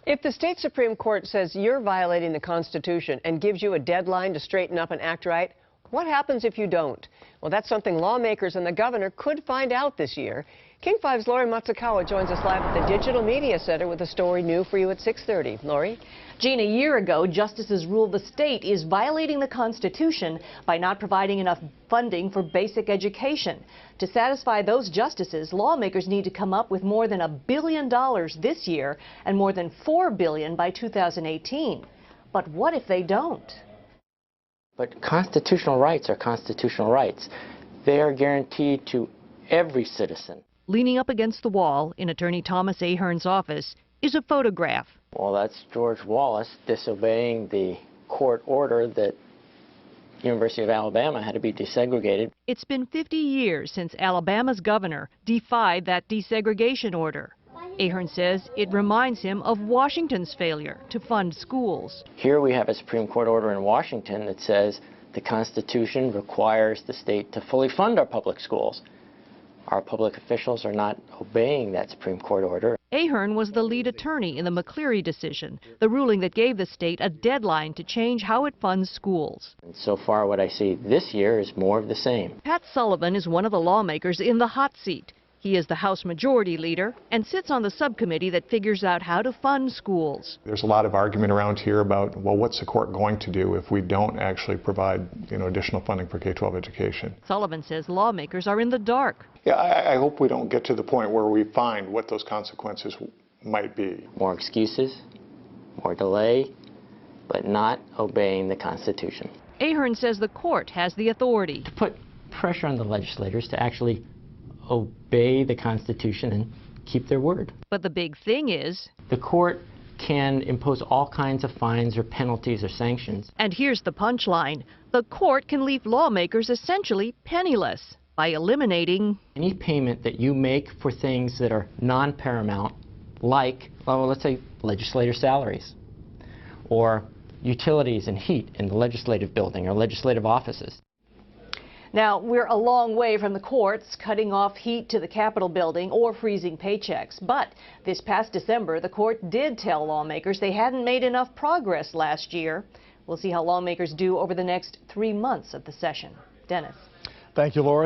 If the state Supreme Court says you're violating the Constitution and gives you a deadline to straighten up and act right, what happens if you don't? Well, that's something lawmakers and the governor could find out this year. King 5's Lori Matsukawa joins us live at the Digital Media Center with a story new for you at 6:30. Lori? Gene, a year ago, justices ruled the state is violating the Constitution by not providing enough funding for basic education. To satisfy those justices, lawmakers need to come up with more than $1 billion this year and more than $4 billion by 2018. But what if they don't? But constitutional rights are constitutional rights. They are guaranteed to every citizen. Leaning up against the wall in Attorney Thomas Ahern's office is a photograph. Well, that's George Wallace disobeying the court order that University of Alabama had to be desegregated. It's been 50 years since Alabama's governor defied that desegregation order. Ahern says it reminds him of Washington's failure to fund schools. Here we have a Supreme Court order in Washington that says the Constitution requires the state to fully fund our public schools. Our public officials are not obeying that Supreme Court order. Ahern was the lead attorney in the McCleary decision, the ruling that gave the state a deadline to change how it funds schools. And so far what I see this year is more of the same. Pat Sullivan is one of the lawmakers in the hot seat. He is the House Majority Leader and sits on the subcommittee that figures out how to fund schools. There's a lot of argument around here about, well, what's the court going to do if we don't actually provide, additional funding for K-12 education? Sullivan says lawmakers are in the dark. Yeah, I hope we don't get to the point where we find what those consequences might be. More excuses, more delay, but not obeying the Constitution. Ahern says the court has the authority to put pressure on the legislators to actually obey the Constitution and keep their word. But the big thing is, the court can impose all kinds of fines or penalties or sanctions. And here's the punchline. The court can leave lawmakers essentially penniless by eliminating any payment that you make for things that are non-paramount, like, well, let's say legislator salaries or utilities and heat in the legislative building or legislative offices. Now, we're a long way from the courts cutting off heat to the Capitol building or freezing paychecks. But this past December, the court did tell lawmakers they hadn't made enough progress last year. We'll see how lawmakers do over the next 3 months of the session. Dennis. Thank you, Lori.